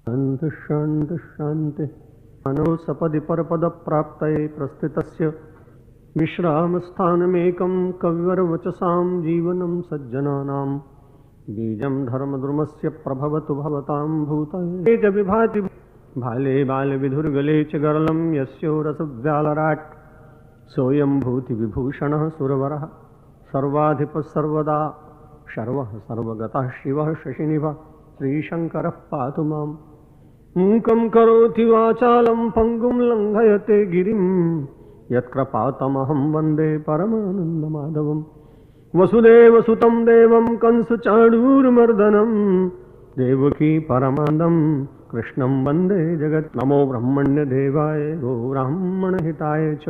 शांति शांति शांति। मानव सपदि परपद प्राप्तये प्रस्थितस्य विश्राम स्थानमेकं कविवरवचसां जीवनं सज्जनानां बीजं धर्मद्रुमस्य प्रभवतु भवतां भूतये तेज विभाति भाले बाल विधुर्गले च गरलं यस्यो रसव्यालराट् सोऽयं भूति विभूषणः सुरवरः सर्वाधिपः सर्वदा शर्वः सर्वगतः शिवः शशिनिभः श्रीशंकरः पातु माम्। मूकं करोति वाचालं पंगुं लंघयते गिरिं यत्कृपातमहं वन्दे परमानन्दमाधवं। वसुदेवसुतं देवं कंसचाणूरमर्दनं देवकी परमानन्दं कृष्णं वन्दे जगत्। नमो ब्रह्मण्यदेवाय गोब्राह्मणहिताय च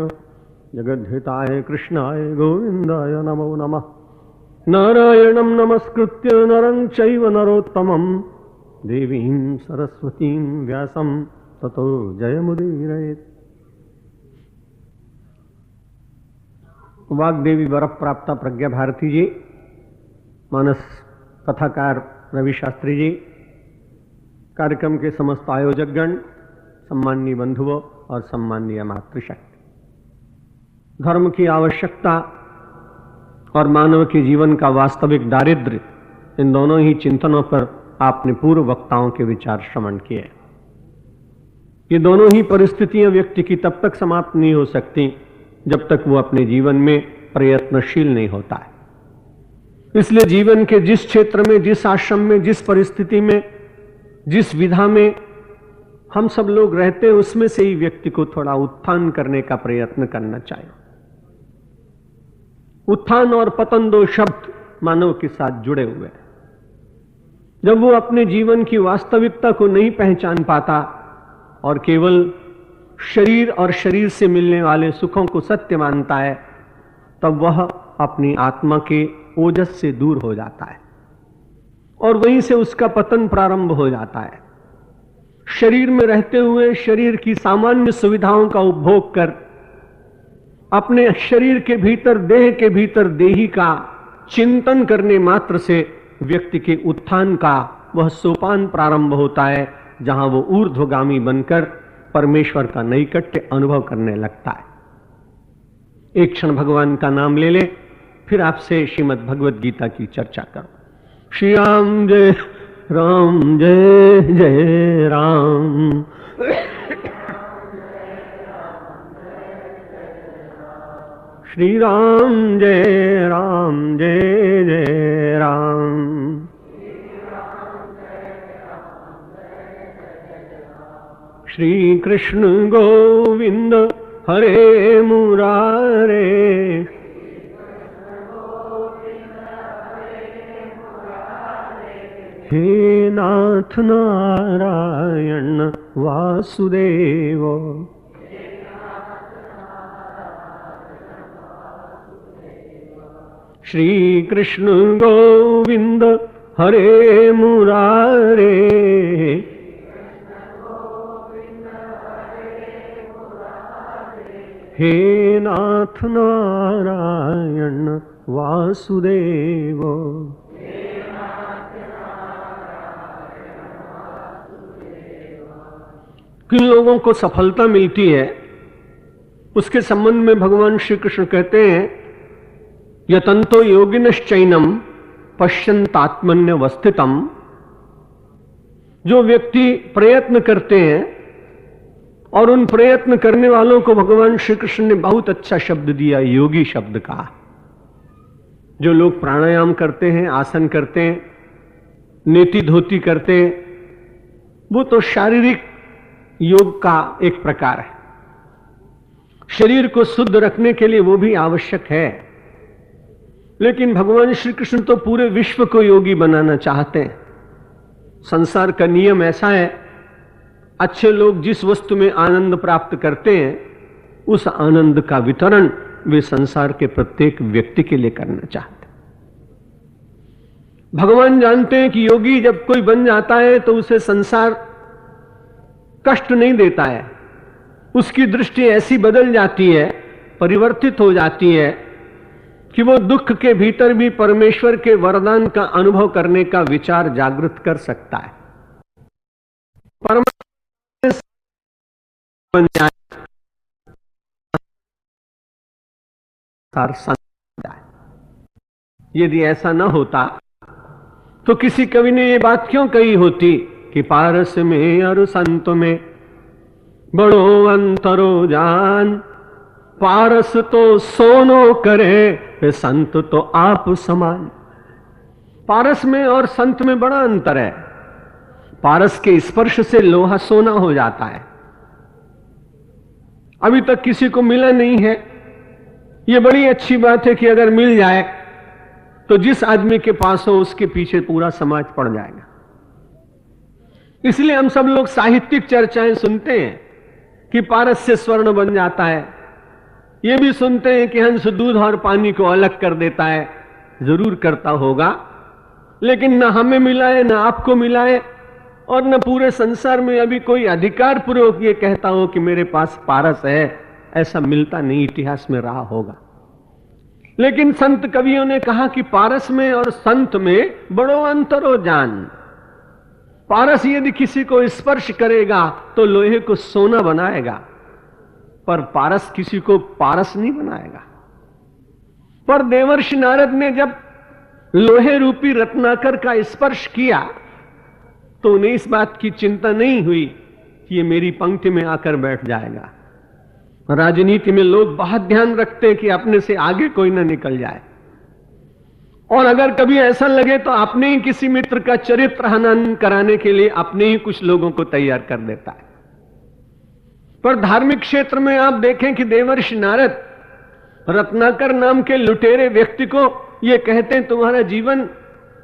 जगद्धिताय कृष्णाय गोविन्दाय नमो नमः। नारायणं नमस्कृत्य नरं चैव नरोत्तमं देवीं सरस्वतीं व्यासं ततो जयमुदीरयेत्। वाग्देवी वर प्राप्त प्रज्ञा भारती जी, मानस कथाकार रवि शास्त्री जी, कार्यक्रम के समस्त आयोजकगण, सम्माननीय बंधुओं और सम्माननीय मातृशक्ति, धर्म की आवश्यकता और मानव के जीवन का वास्तविक दारिद्र्य, इन दोनों ही चिंतनों पर आपने पूर्व वक्ताओं के विचार श्रवण किए। ये दोनों ही परिस्थितियां व्यक्ति की तब तक समाप्त नहीं हो सकती जब तक वो अपने जीवन में प्रयत्नशील नहीं होता है। इसलिए जीवन के जिस क्षेत्र में, जिस आश्रम में, जिस परिस्थिति में, जिस विधा में हम सब लोग रहते हैं, उसमें से ही व्यक्ति को थोड़ा उत्थान करने का प्रयत्न करना चाहिए। उत्थान और पतन दो शब्द मानव के साथ जुड़े हुए हैं। जब वो अपने जीवन की वास्तविकता को नहीं पहचान पाता और केवल शरीर और शरीर से मिलने वाले सुखों को सत्य मानता है, तब वह अपनी आत्मा के ओजस से दूर हो जाता है और वहीं से उसका पतन प्रारंभ हो जाता है। शरीर में रहते हुए शरीर की सामान्य सुविधाओं का उपभोग कर अपने शरीर के भीतर, देह के भीतर देही का चिंतन करने मात्र से व्यक्ति के उत्थान का वह सोपान प्रारंभ होता है, जहां वो ऊर्ध्वगामी बनकर परमेश्वर का नैकट्य अनुभव करने लगता है। एक क्षण भगवान का नाम ले ले, फिर आपसे श्रीमद् भगवद गीता की चर्चा करो। श्री राम जय राम, जय जय राम। श्री राम जय राम, जय जय राम। श्री कृष्ण गोविंद हरे मुरारे, हे नाथ नारायण वासुदेव। श्री कृष्ण गोविंद हरे मुरारे, हे नाथ नारायण वासुदेव। किन लोगों को सफलता मिलती है उसके संबंध में भगवान श्री कृष्ण कहते हैं, यतंतो योगिनश्चैनम पश्यन्तात्मन्यवस्थितम। जो व्यक्ति प्रयत्न करते हैं और उन प्रयत्न करने वालों को भगवान श्री कृष्ण ने बहुत अच्छा शब्द दिया, योगी शब्द का। जो लोग प्राणायाम करते हैं, आसन करते हैं, नेति धोती करते हैं, वो तो शारीरिक योग का एक प्रकार है। शरीर को शुद्ध रखने के लिए वो भी आवश्यक है, लेकिन भगवान श्री कृष्ण तो पूरे विश्व को योगी बनाना चाहते हैं। संसार का नियम ऐसा है, अच्छे लोग जिस वस्तु में आनंद प्राप्त करते हैं, उस आनंद का वितरण वे संसार के प्रत्येक व्यक्ति के लिए करना चाहते हैं। भगवान जानते हैं कि योगी जब कोई बन जाता है तो उसे संसार कष्ट नहीं देता है। उसकी दृष्टि ऐसी बदल जाती है, परिवर्तित हो जाती है कि वो दुख के भीतर भी परमेश्वर के वरदान का अनुभव करने का विचार जागृत कर सकता है। परमात्मा बन जाए, यदि ऐसा न होता तो किसी कवि ने ये बात क्यों कही होती कि पारस में और संत में बड़ो अंतरो जान, पारस तो सोनो करे संत तो आप समान। पारस में और संत में बड़ा अंतर है। पारस के स्पर्श से लोहा सोना हो जाता है। अभी तक किसी को मिला नहीं है, यह बड़ी अच्छी बात है कि अगर मिल जाए तो जिस आदमी के पास हो उसके पीछे पूरा समाज पड़ जाएगा। इसलिए हम सब लोग साहित्यिक चर्चाएं सुनते हैं कि पारस से स्वर्ण बन जाता है, यह भी सुनते हैं कि हंस दूध और पानी को अलग कर देता है। जरूर करता होगा, लेकिन न हमें मिला है, न आपको मिला है, और न पूरे संसार में अभी कोई अधिकार पूर्वक ये कहता हो कि मेरे पास पारस है। ऐसा मिलता नहीं, इतिहास में रहा होगा। लेकिन संत कवियों ने कहा कि पारस में और संत में बड़ो अंतर हो जान। पारस यदि किसी को स्पर्श करेगा तो लोहे को सोना बनाएगा, पर पारस किसी को पारस नहीं बनाएगा। पर देवर्षि नारद ने जब लोहे रूपी रत्नाकर का स्पर्श किया तो उन्हें इस बात की चिंता नहीं हुई कि ये मेरी पंक्ति में आकर बैठ जाएगा। राजनीति में लोग बहुत ध्यान रखते हैं कि अपने से आगे कोई ना निकल जाए, और अगर कभी ऐसा लगे तो अपने ही किसी मित्र का चरित्र हनन कराने के लिए अपने ही कुछ लोगों को तैयार कर देता है। पर धार्मिक क्षेत्र में आप देखें कि देवर्षि नारद रत्नाकर नाम के लुटेरे व्यक्ति को ये कहते हैं तुम्हारा जीवन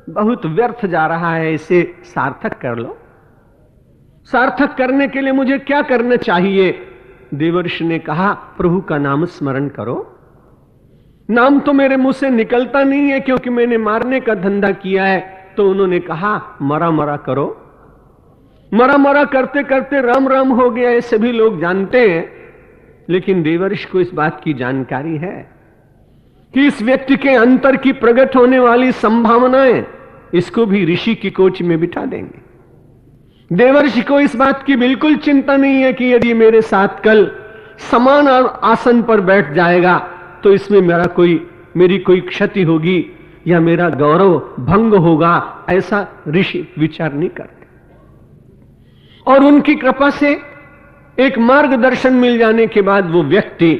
बहुत व्यर्थ जा रहा है, इसे सार्थक कर लो। सार्थक करने के लिए मुझे क्या करना चाहिए? देवर्षि ने कहा प्रभु का नाम स्मरण करो। नाम तो मेरे मुंह से निकलता नहीं है क्योंकि मैंने मारने का धंधा किया है। तो उन्होंने कहा मरा मरा करो। मरा मरा करते करते राम राम हो गया, ये सभी लोग जानते हैं। लेकिन देवर्षि को इस बात की जानकारी है कि इस व्यक्ति के अंतर की प्रकट होने वाली संभावनाएं इसको भी ऋषि की कोच में बिठा देंगे। देवर्षि को इस बात की बिल्कुल चिंता नहीं है कि यदि मेरे साथ कल समान आसन पर बैठ जाएगा तो इसमें मेरी कोई क्षति होगी या मेरा गौरव भंग होगा। ऐसा ऋषि विचार नहीं करते, और उनकी कृपा से एक मार्गदर्शन मिल जाने के बाद वो व्यक्ति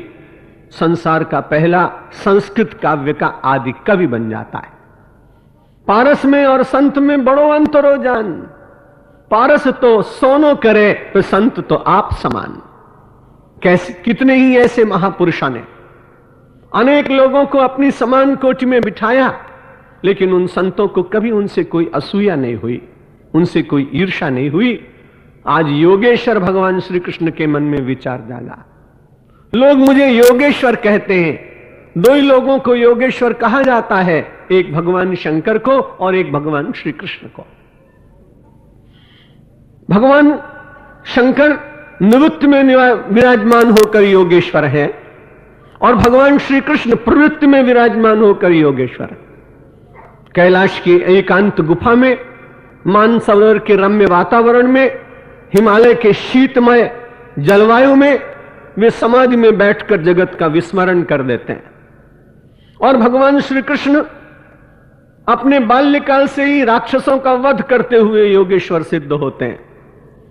संसार का पहला संस्कृत काव्य का आदि कवि बन जाता है। पारस में और संत में बड़ो अंतर हो जान, पारस तो सोनो करे तो संत तो आप समान। कैसे कितने ही ऐसे महापुरुषों ने अनेक लोगों को अपनी समान कोटि में बिठाया, लेकिन उन संतों को कभी उनसे कोई असूया नहीं हुई, उनसे कोई ईर्ष्या नहीं हुई। आज योगेश्वर भगवान श्री कृष्ण के मन में विचार जागा। लोग मुझे योगेश्वर कहते हैं। दो ही लोगों को योगेश्वर कहा जाता है, एक भगवान शंकर को और एक भगवान श्री कृष्ण को। भगवान शंकर निवृत्ति में विराजमान होकर योगेश्वर है, और भगवान श्री कृष्ण प्रवृत्ति में विराजमान होकर योगेश्वर। कैलाश की एकांत गुफा में, मानसरोवर के रम्य वातावरण में, हिमालय के शीतमय जलवायु में वे समाधि में बैठकर जगत का विस्मरण कर देते हैं। और भगवान श्री कृष्ण अपने बाल्यकाल से ही राक्षसों का वध करते हुए योगेश्वर सिद्ध होते हैं।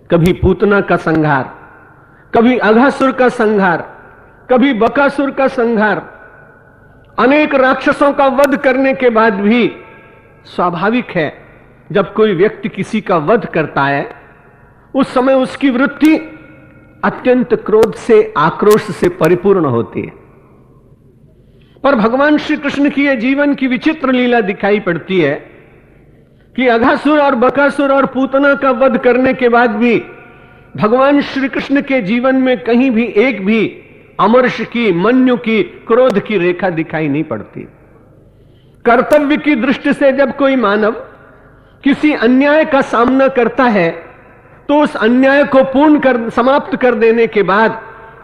कभी पूतना का संहार, कभी अघासुर का संहार, कभी बकासुर का संहार। अनेक राक्षसों का वध करने के बाद भी स्वाभाविक है जब कोई व्यक्ति किसी का वध करता है उस समय उसकी वृत्ति अत्यंत क्रोध से, आक्रोश से परिपूर्ण होती है। पर भगवान श्री कृष्ण की यह जीवन की विचित्र लीला दिखाई पड़ती है कि अघासुर और बकासुर और पूतना का वध करने के बाद भी भगवान श्री कृष्ण के जीवन में कहीं भी एक भी अमर्ष की, मन्यु की, क्रोध की रेखा दिखाई नहीं पड़ती। कर्तव्य की दृष्टि से जब कोई मानव किसी अन्याय का सामना करता है तो उस अन्याय को समाप्त कर देने के बाद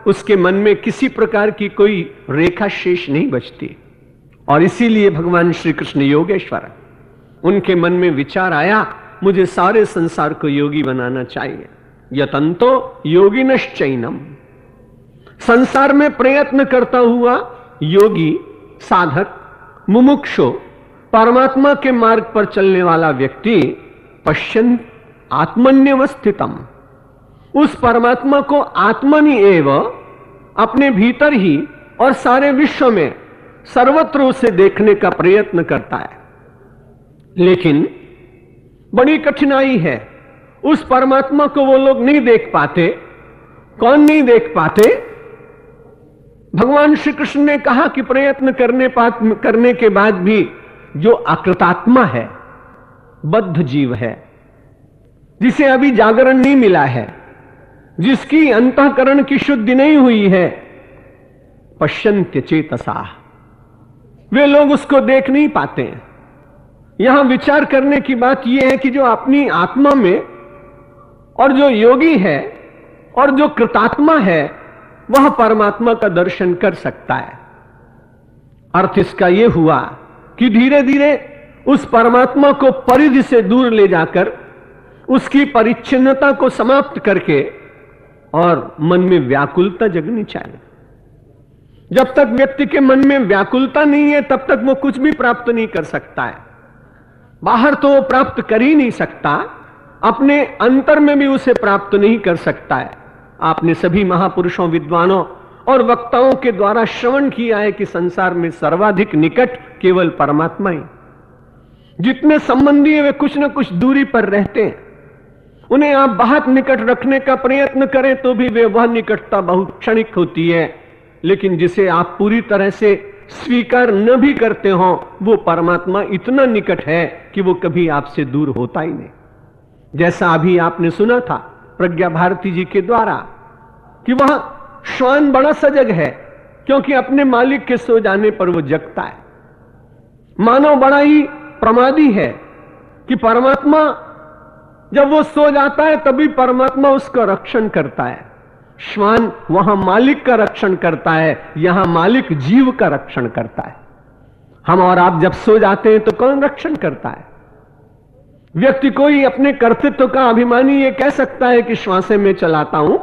उसके मन में किसी प्रकार की कोई रेखा शेष नहीं बचती। और इसीलिए भगवान श्री कृष्ण योगेश्वर, उनके मन में विचार आया मुझे सारे संसार को योगी बनाना चाहिए। यतंतो योगिनश्चैनम, संसार में प्रयत्न करता हुआ योगी, साधक, मुमुक्षु, परमात्मा के मार्ग पर चलने वाला व्यक्ति पश्यन् आत्मन्यवस्थितम, उस परमात्मा को आत्मनि एव, अपने भीतर ही और सारे विश्व में सर्वत्र उसे देखने का प्रयत्न करता है। लेकिन बड़ी कठिनाई है, उस परमात्मा को वो लोग नहीं देख पाते। कौन नहीं देख पाते? भगवान श्री कृष्ण ने कहा कि प्रयत्न करने के बाद भी जो अकृतात्मा है, बद्ध जीव है, जिसे अभी जागरण नहीं मिला है, जिसकी अंतःकरण की शुद्धि नहीं हुई है, पश्यन्त्य चेतसा, वे लोग उसको देख नहीं पाते हैं। यहां विचार करने की बात यह है कि जो अपनी आत्मा में और जो योगी है और जो कृतात्मा है, वह परमात्मा का दर्शन कर सकता है। अर्थ इसका यह हुआ कि धीरे धीरे उस परमात्मा को परिधि से दूर ले जाकर उसकी परिच्छिन्नता को समाप्त करके और मन में व्याकुलता जगनी चाहिए। जब तक व्यक्ति के मन में व्याकुलता नहीं है, तब तक वो कुछ भी प्राप्त नहीं कर सकता है। बाहर तो वो प्राप्त कर ही नहीं सकता, अपने अंतर में भी उसे प्राप्त नहीं कर सकता है। आपने सभी महापुरुषों, विद्वानों और वक्ताओं के द्वारा श्रवण किया है कि संसार में सर्वाधिक निकट केवल परमात्मा ही। जितने संबंधी है वे कुछ न कुछ दूरी पर रहते हैं। उन्हें आप बहुत निकट रखने का प्रयत्न करें तो भी वे वह निकटता बहुत क्षणिक होती है। लेकिन जिसे आप पूरी तरह से स्वीकार न भी करते हो, वो परमात्मा इतना निकट है कि वो कभी आपसे दूर होता ही नहीं। जैसा अभी आपने सुना था प्रज्ञा भारती जी के द्वारा कि वह श्वान बड़ा सजग है, क्योंकि अपने मालिक के सो जाने पर वो जगता है। मानव बड़ा ही प्रमादी है कि परमात्मा जब वो सो जाता है तभी परमात्मा उसका रक्षण करता है। श्वान वहां मालिक का रक्षण करता है, यहां मालिक जीव का रक्षण करता है। हम और आप जब सो जाते हैं तो कौन रक्षण करता है? व्यक्ति कोई अपने कर्तृत्व का अभिमानी ये कह सकता है कि श्वासें मैं चलाता हूं,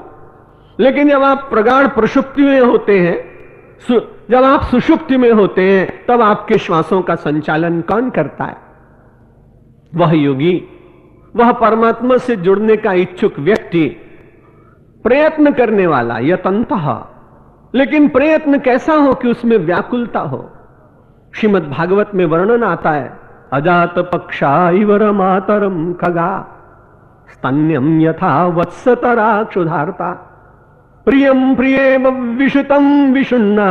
लेकिन जब आप प्रगाढ़ प्रसुप्ति में होते हैं, जब आप सुषुप्ति में होते हैं, तब आपके श्वासों का संचालन कौन करता है? वह योगी, वह परमात्मा से जुड़ने का इच्छुक व्यक्ति, प्रयत्न करने वाला, यतन्तः। लेकिन प्रयत्न कैसा हो कि उसमें व्याकुलता हो। श्रीमद् भागवत में वर्णन आता है, अजात पक्षा इवर मातरम खगा स्तन्यम यथा वत्सतरा क्षुधार्ता प्रियम प्रिये विषुतम विषुन्ना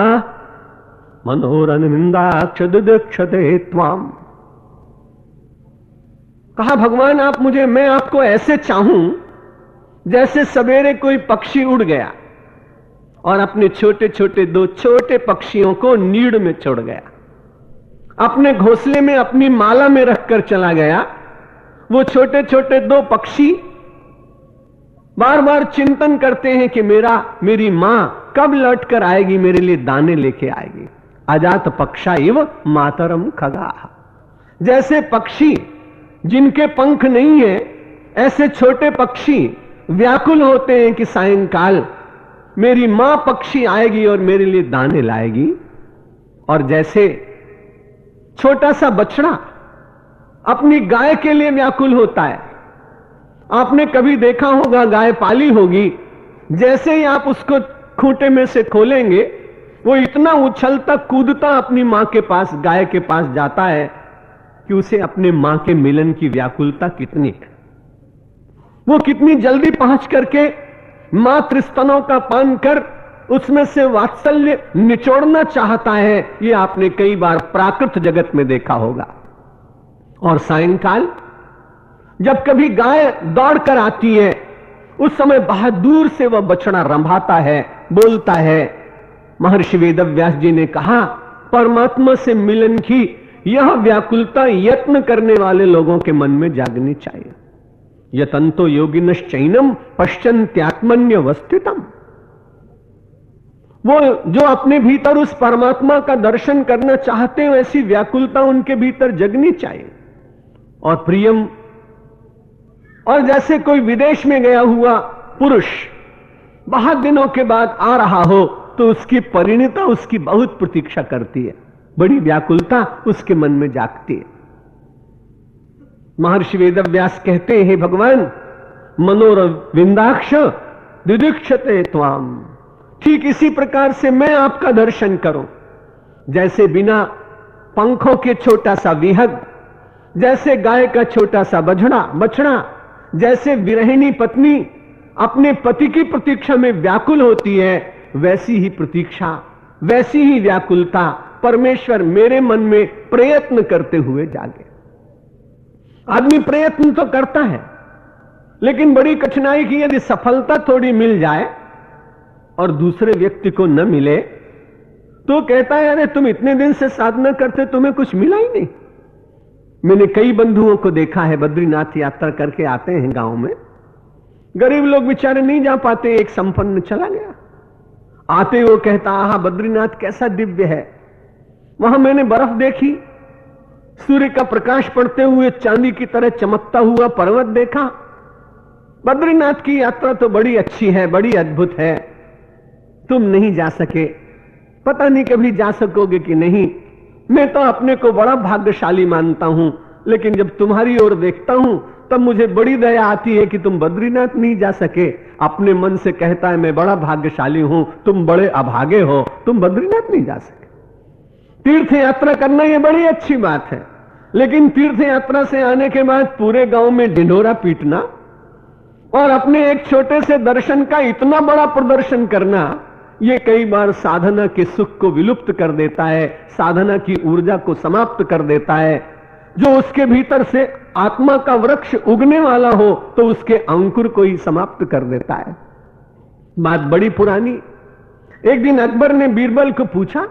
मनोरनिंदाक्षते त्वाम। कहा भगवान मैं आपको ऐसे चाहूं जैसे सवेरे कोई पक्षी उड़ गया और अपने छोटे छोटे दो छोटे पक्षियों को नीड़ में छोड़ गया, अपने घोंसले में अपनी माला में रखकर चला गया। वो छोटे छोटे दो पक्षी बार बार चिंतन करते हैं कि मेरी मां कब लौट कर आएगी, मेरे लिए दाने लेके आएगी। अजात पक्षा इव मातरम खगा। जैसे पक्षी जिनके पंख नहीं है, ऐसे छोटे पक्षी व्याकुल होते हैं कि सायंकाल मेरी मां पक्षी आएगी और मेरे लिए दाने लाएगी। और जैसे छोटा सा बछड़ा अपनी गाय के लिए व्याकुल होता है। आपने कभी देखा होगा, गाय पाली होगी, जैसे ही आप उसको खूंटे में से खोलेंगे, वो इतना उछलता कूदता अपनी मां के पास, गाय के पास जाता है कि उसे अपने मां के मिलन की व्याकुलता कितनी है। वो कितनी जल्दी पहुंच करके मातृ स्तनों का पान कर उसमें से वात्सल्य निचोड़ना चाहता है। ये आपने कई बार प्राकृत जगत में देखा होगा। और सायंकाल जब कभी गाय दौड़ कर आती है, उस समय बहुत दूर से वह बछड़ा रंभाता है, बोलता है। महर्षि वेदव्यास जी ने कहा, परमात्मा से मिलन की यह व्याकुलता यत्न करने वाले लोगों के मन में जागनी चाहिए। यतन्तो योगिनश्चैनम पश्यन्त्यात्मन्यवस्थितम। वो जो अपने भीतर उस परमात्मा का दर्शन करना चाहते हैं, ऐसी व्याकुलता उनके भीतर जगनी चाहिए। और प्रियम, और जैसे कोई विदेश में गया हुआ पुरुष बहुत दिनों के बाद आ रहा हो तो उसकी परिणीता उसकी बहुत प्रतीक्षा करती है, बड़ी व्याकुलता उसके मन में जागती है। महर्षि वेदव्यास कहते हैं, हे भगवान, मनोरविंदाक्ष दिदीक्षते त्वाम। ठीक इसी प्रकार से मैं आपका दर्शन करूं, जैसे बिना पंखों के छोटा सा विहग, जैसे गाय का छोटा सा बछड़ा, जैसे विरहिणी पत्नी अपने पति की प्रतीक्षा में व्याकुल होती है, वैसी ही प्रतीक्षा, वैसी ही व्याकुलता परमेश्वर मेरे मन में प्रयत्न करते हुए जागे। आदमी प्रयत्न तो करता है, लेकिन बड़ी कठिनाई की यदि सफलता थोड़ी मिल जाए और दूसरे व्यक्ति को न मिले तो कहता है, अरे तुम इतने दिन से साधना करते, तुम्हें कुछ मिला ही नहीं। मैंने कई बंधुओं को देखा है, बद्रीनाथ यात्रा करके आते हैं गांव में, गरीब लोग बेचारे नहीं जा पाते, एक संपन्न चला गया, आते वो कहता, आहा बद्रीनाथ कैसा दिव्य है, वहां मैंने बर्फ देखी, सूर्य का प्रकाश पड़ते हुए चांदी की तरह चमकता हुआ पर्वत देखा, बद्रीनाथ की यात्रा तो बड़ी अच्छी है, बड़ी अद्भुत है, तुम नहीं जा सके, पता नहीं कभी जा सकोगे कि नहीं। मैं तो अपने को बड़ा भाग्यशाली मानता हूं, लेकिन जब तुम्हारी ओर देखता हूं तब मुझे बड़ी दया आती है कि तुम बद्रीनाथ नहीं जा सके। अपने मन से कहता है, मैं बड़ा भाग्यशाली हूं, तुम बड़े अभागे हो, तुम बद्रीनाथ नहीं जा सके। तीर्थ यात्रा करना यह बड़ी अच्छी बात है, लेकिन तीर्थ यात्रा से आने के बाद पूरे गांव में ढिंढोरा पीटना और अपने एक छोटे से दर्शन का इतना बड़ा प्रदर्शन करना, यह कई बार साधना के सुख को विलुप्त कर देता है, साधना की ऊर्जा को समाप्त कर देता है। जो उसके भीतर से आत्मा का वृक्ष उगने वाला हो तो उसके अंकुर को ही समाप्त कर देता है। बात बड़ी पुरानी। एक दिन अकबर ने बीरबल को पूछा,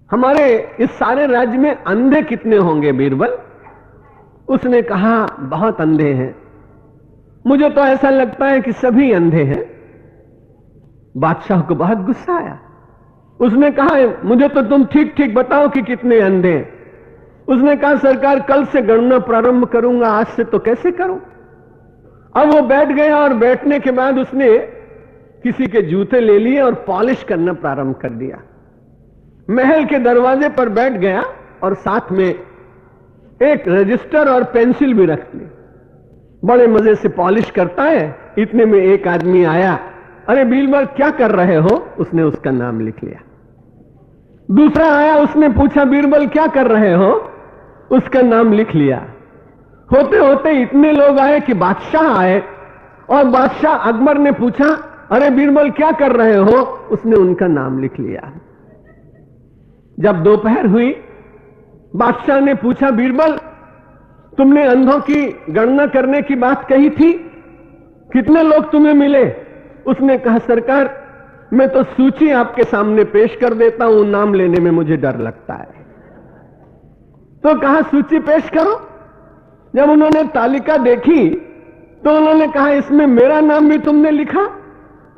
हमारे इस सारे राज्य में अंधे कितने होंगे बीरबल? उसने कहा, बहुत अंधे हैं, मुझे तो ऐसा लगता है कि सभी अंधे हैं। बादशाह को बहुत गुस्सा आया। उसने कहा, मुझे तो तुम ठीक ठीक बताओ कि कितने अंधे हैं। उसने कहा, सरकार कल से गणना प्रारंभ करूंगा, आज से तो कैसे करूं। अब वो बैठ गया और बैठने के बाद उसने किसी के जूते ले लिए और पॉलिश करना प्रारंभ कर दिया। महल के दरवाजे पर बैठ गया और साथ में एक रजिस्टर और पेंसिल भी रख ली। बड़े मजे से पॉलिश करता है। इतने में एक आदमी आया, अरे बीरबल क्या कर रहे हो? उसने उसका नाम लिख लिया। दूसरा आया, उसने पूछा, बीरबल क्या कर रहे हो? उसका नाम लिख लिया। होते होते इतने लोग आए कि बादशाह आए और बादशाह अकबर ने पूछा, अरे बीरबल क्या कर रहे हो? उसने उनका नाम लिख लिया। जब दोपहर हुई, बादशाह ने पूछा, बीरबल तुमने अंधों की गणना करने की बात कही थी, कितने लोग तुम्हें मिले? उसने कहा, सरकार मैं तो सूची आपके सामने पेश कर देता हूं, नाम लेने में मुझे डर लगता है। तो कहा, सूची पेश करो। जब उन्होंने तालिका देखी तो उन्होंने कहा, इसमें मेरा नाम भी तुमने लिखा?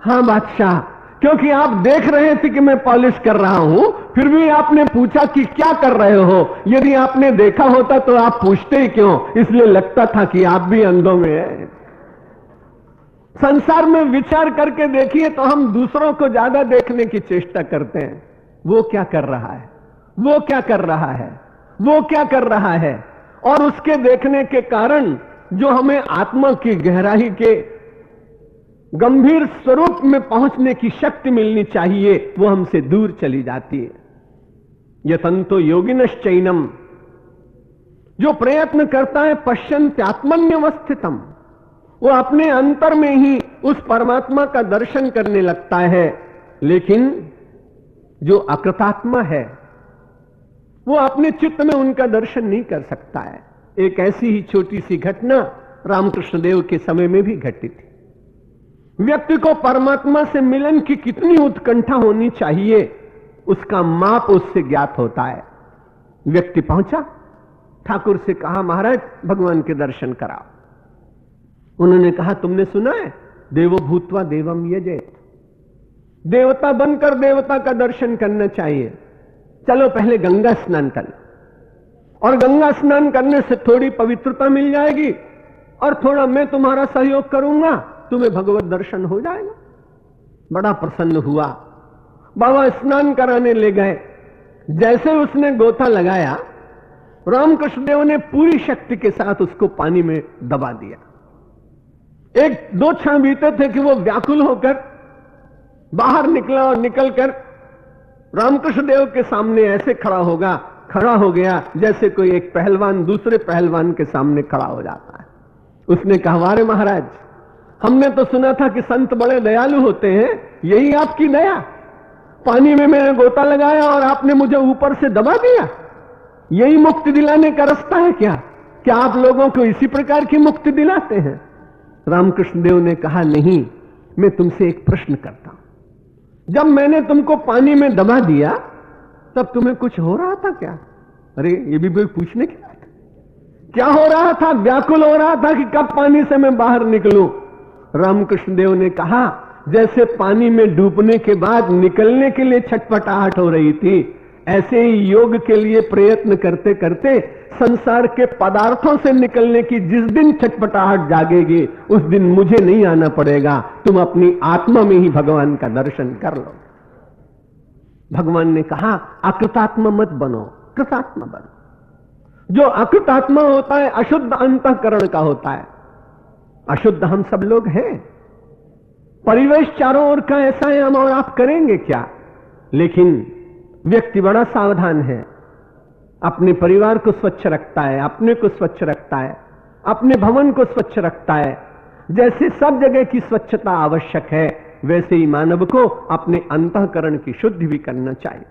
हां बादशाह, क्योंकि आप देख रहे थे कि मैं पॉलिश कर रहा हूं, फिर भी आपने पूछा कि क्या कर रहे हो। यदि आपने देखा होता तो आप पूछते ही क्यों? इसलिए लगता था कि आप भी अंधों में हैं। संसार में विचार करके देखिए तो हम दूसरों को ज्यादा देखने की चेष्टा करते हैं। वो क्या कर रहा है, वो क्या कर रहा है, वो क्या कर रहा है, और उसके देखने के कारण जो हमें आत्मा की गहराई के गंभीर स्वरूप में पहुंचने की शक्ति मिलनी चाहिए, वो हमसे दूर चली जाती है। यतंतो योगिनश्चैनम, जो प्रयत्न करता है पश्यन्त्यात्मन्यवस्थितम, वो अपने अंतर में ही उस परमात्मा का दर्शन करने लगता है। लेकिन जो अकृतात्मा है वो अपने चित्त में उनका दर्शन नहीं कर सकता है। एक ऐसी ही छोटी सी घटना रामकृष्ण देव के समय में भी घटी थी। व्यक्ति को परमात्मा से मिलन की कितनी उत्कंठा होनी चाहिए, उसका माप उससे ज्ञात होता है। व्यक्ति पहुंचा, ठाकुर से कहा, महाराज भगवान के दर्शन कराओ। उन्होंने कहा, तुमने सुना है देवो भूत्वा देवम यजेत, देवता बनकर देवता का दर्शन करना चाहिए। चलो पहले गंगा स्नान कर लो, और गंगा स्नान करने से थोड़ी पवित्रता मिल जाएगी और थोड़ा मैं तुम्हारा सहयोग करूंगा तुम्हें भगवत दर्शन हो जाएगा। बड़ा प्रसन्न हुआ। बाबा स्नान कराने ले गए। जैसे उसने गोता लगाया, रामकृष्ण देव ने पूरी शक्ति के साथ उसको पानी में दबा दिया। एक दो क्षण बीते थे कि वो व्याकुल होकर बाहर निकला और निकलकर रामकृष्ण देव के सामने ऐसे खड़ा हो गया जैसे कोई एक पहलवान दूसरे पहलवान के सामने खड़ा हो जाता है। उसने कहा, वारे महाराज, हमने तो सुना था कि संत बड़े दयालु होते हैं, यही आपकी दया? पानी में मैंने गोता लगाया और आपने मुझे ऊपर से दबा दिया। यही मुक्ति दिलाने का रास्ता है क्या? क्या आप लोगों को इसी प्रकार की मुक्ति दिलाते हैं? रामकृष्ण देव ने कहा, नहीं, मैं तुमसे एक प्रश्न करता हूं। जब मैंने तुमको पानी में दबा दिया तब तुम्हें कुछ हो रहा था क्या? अरे ये भी कोई पूछने की बात है। क्या हो रहा था? व्याकुल हो रहा था कि कब पानी से मैं बाहर निकलूं। रामकृष्ण देव ने कहा, जैसे पानी में डूबने के बाद निकलने के लिए छटपटाहट हो रही थी, ऐसे ही योग के लिए प्रयत्न करते करते संसार के पदार्थों से निकलने की जिस दिन छटपटाहट जागेगी, उस दिन मुझे नहीं आना पड़ेगा, तुम अपनी आत्मा में ही भगवान का दर्शन कर लो। भगवान ने कहा, अकृतात्मा मत बनो, कृतात्मा बनो। जो अकृतात्मा होता है अशुद्ध अंतःकरण का होता है। अशुद्ध हम सब लोग हैं। परिवेश चारों ओर का ऐसा है, हम और आप करेंगे क्या? लेकिन व्यक्ति बड़ा सावधान है, अपने परिवार को स्वच्छ रखता है, अपने को स्वच्छ रखता है, अपने भवन को स्वच्छ रखता है। जैसे सब जगह की स्वच्छता आवश्यक है, वैसे ही मानव को अपने अंतःकरण की शुद्धि भी करना चाहिए।